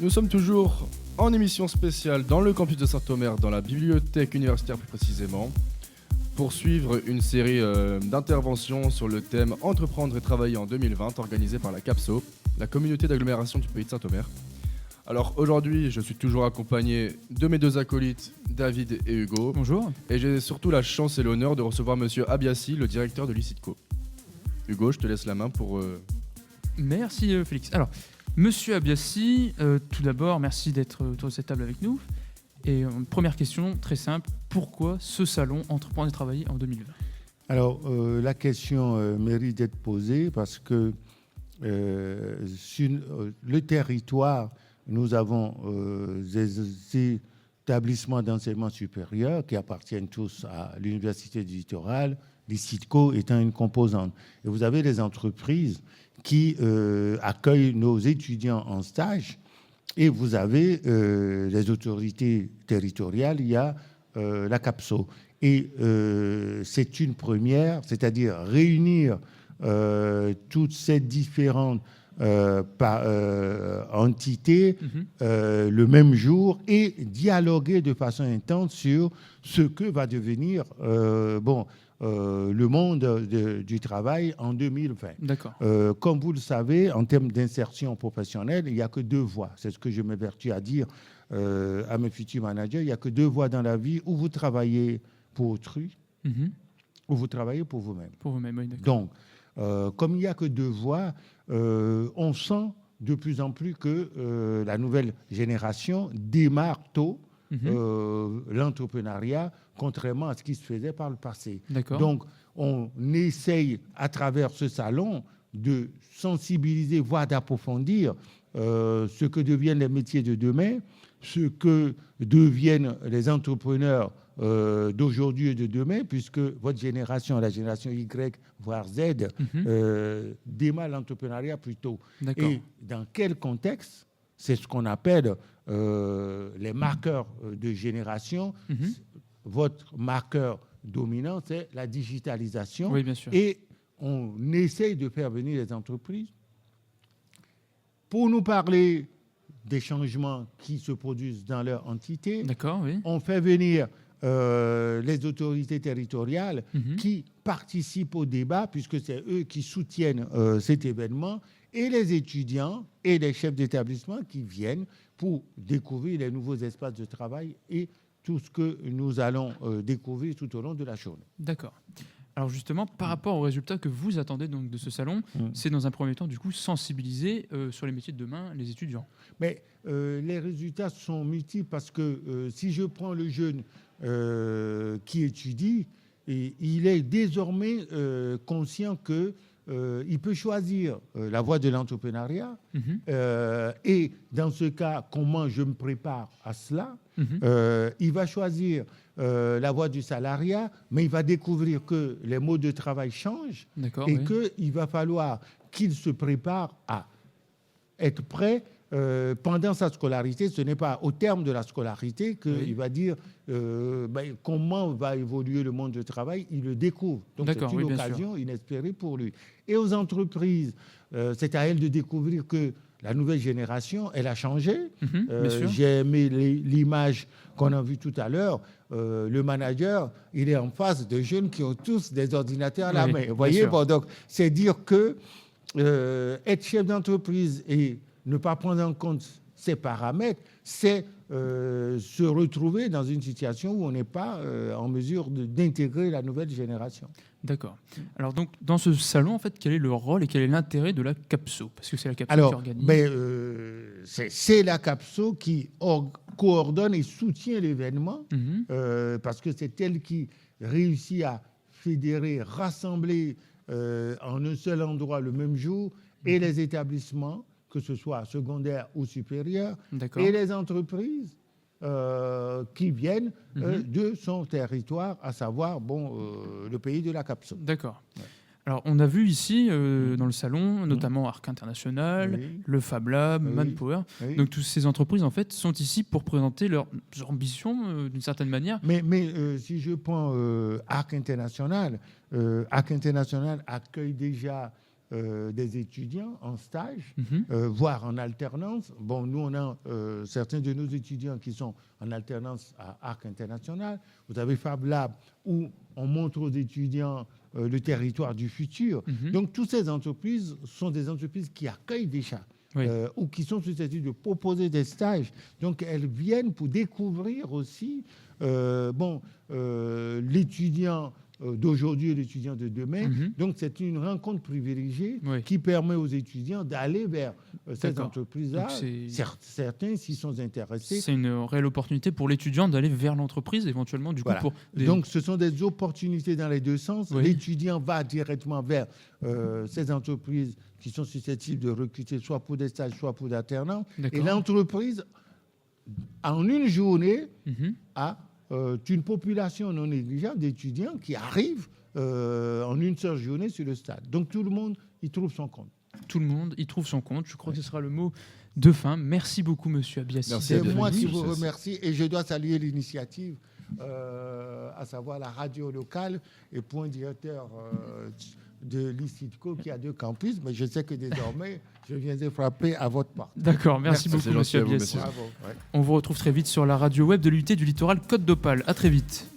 Nous sommes toujours en émission spéciale dans le campus de Saint-Omer, dans la bibliothèque universitaire plus précisément, pour suivre une série d'interventions sur le thème Entreprendre et travailler en 2020, organisée par la CAPSO, la communauté d'agglomération du pays de Saint-Omer. Alors aujourd'hui, je suis toujours accompagné de mes deux acolytes, David et Hugo. Bonjour. Et j'ai surtout la chance et l'honneur de recevoir Monsieur Abiassi, le directeur de l'ICITCO. Hugo, je te laisse la main pour... Merci Félix. Alors, Monsieur Abiassi, tout d'abord, merci d'être autour de cette table avec nous. Et première question, très simple, pourquoi ce salon Entreprendre et travailler en 2020 ? Alors, la question mérite d'être posée parce que sur le territoire, nous avons des établissements d'enseignement supérieur qui appartiennent tous à l'Université du Littoral, l'ICITCO étant une composante. Et vous avez des entreprises qui accueillent nos étudiants en stage, et vous avez les autorités territoriales, il y a la CAPSO. Et c'est une première, c'est-à-dire réunir toutes ces différentes entités le même jour et dialoguer de façon intense sur ce que va devenir le monde du travail en 2020. D'accord. Comme vous le savez, en termes d'insertion professionnelle, il n'y a que deux voies. C'est ce que je m'évertue à dire à mes futurs managers. Il n'y a que deux voies dans la vie, où vous travaillez pour autrui, ou vous travaillez pour vous-même. Pour vous-même, oui, d'accord. Donc, comme il n'y a que deux voies, on sent de plus en plus que la nouvelle génération démarre tôt l'entrepreneuriat, contrairement à ce qui se faisait par le passé. D'accord. Donc, on essaye, à travers ce salon, de sensibiliser, voire d'approfondir ce que deviennent les métiers de demain, ce que deviennent les entrepreneurs d'aujourd'hui et de demain, puisque votre génération, la génération Y, voire Z, démarre l'entrepreneuriat plus tôt. D'accord. Et dans quel contexte? C'est ce qu'on appelle les marqueurs de génération. Votre marqueur dominant, c'est la digitalisation. Oui, bien sûr. Et on essaye de faire venir les entreprises pour nous parler des changements qui se produisent dans leur entité. D'accord, oui. On fait venir les autorités territoriales qui participent au débat, puisque c'est eux qui soutiennent cet événement, et les étudiants et les chefs d'établissement qui viennent pour découvrir les nouveaux espaces de travail et tout ce que nous allons découvrir tout au long de la journée. D'accord. Alors justement, par rapport aux résultats que vous attendez donc de ce salon, c'est dans un premier temps du coup sensibiliser sur les métiers de demain les étudiants. Mais les résultats sont multiples parce que si je prends le jeune qui étudie, il est désormais conscient que il peut choisir la voie de l'entrepreneuriat et dans ce cas, comment je me prépare à cela, il va choisir la voie du salariat, mais il va découvrir que les modes de travail changent. D'accord, et oui. qu'il va falloir qu'il se prépare à être prêt pendant sa scolarité. Ce n'est pas au terme de la scolarité qu'il va dire comment va évoluer le monde du travail. Il le découvre. Donc c'est une occasion inespérée pour lui. Et aux entreprises, c'est à elles de découvrir que la nouvelle génération, elle a changé. J'ai aimé l'image qu'on a vue tout à l'heure. Le manager, il est en face de jeunes qui ont tous des ordinateurs à la main. Vous voyez, donc c'est dire que être chef d'entreprise et ne pas prendre en compte ces paramètres, c'est se retrouver dans une situation où on n'est pas en mesure d'intégrer la nouvelle génération. D'accord. Alors donc, dans ce salon, en fait, quel est le rôle et quel est l'intérêt de la CAPSO ? Parce que c'est la CAPSO qui organise. C'est la CAPSO qui coordonne et soutient l'événement, parce que c'est elle qui réussit à fédérer, rassembler en un seul endroit le même jour, et les établissements, que ce soit secondaire ou supérieur, et les entreprises qui viennent de son territoire, à savoir le pays de la CAPSO. D'accord. Ouais. Alors, on a vu ici, dans le salon, notamment Arc International, le Fab Lab, Manpower. Donc, toutes ces entreprises, en fait, sont ici pour présenter leurs ambitions, d'une certaine manière. Mais si je prends Arc International accueille déjà des étudiants en stage, voire en alternance. Bon, nous, on a certains de nos étudiants qui sont en alternance à Arc International. Vous avez Fab Lab, où on montre aux étudiants le territoire du futur. Donc, toutes ces entreprises sont des entreprises qui accueillent déjà ou qui sont susceptibles de proposer des stages. Donc, elles viennent pour découvrir aussi l'étudiant d'aujourd'hui et l'étudiant de demain. Donc, c'est une rencontre privilégiée qui permet aux étudiants d'aller vers ces entreprises-là. Certains s'y sont intéressés. C'est une réelle opportunité pour l'étudiant d'aller vers l'entreprise, éventuellement. Donc, ce sont des opportunités dans les deux sens. L'étudiant va directement vers ces entreprises qui sont susceptibles de recruter soit pour des stages, soit pour d'alternance. Et l'entreprise, en une journée, a une population non négligeable d'étudiants qui arrivent en une seule journée sur le stade. Donc tout le monde y trouve son compte. Tout le monde y trouve son compte. Je crois que ce sera le mot de fin. Merci beaucoup, monsieur Abiassi. C'est moi qui vous remercie et je dois saluer l'initiative, à savoir la radio locale et point directeur de l'ICITCO qui a 2 campus, mais je sais que désormais, je viendrai frapper à votre porte. D'accord, merci beaucoup, monsieur Abiassi. On vous retrouve très vite sur la radio web de l'UT du Littoral Côte d'Opale. À très vite.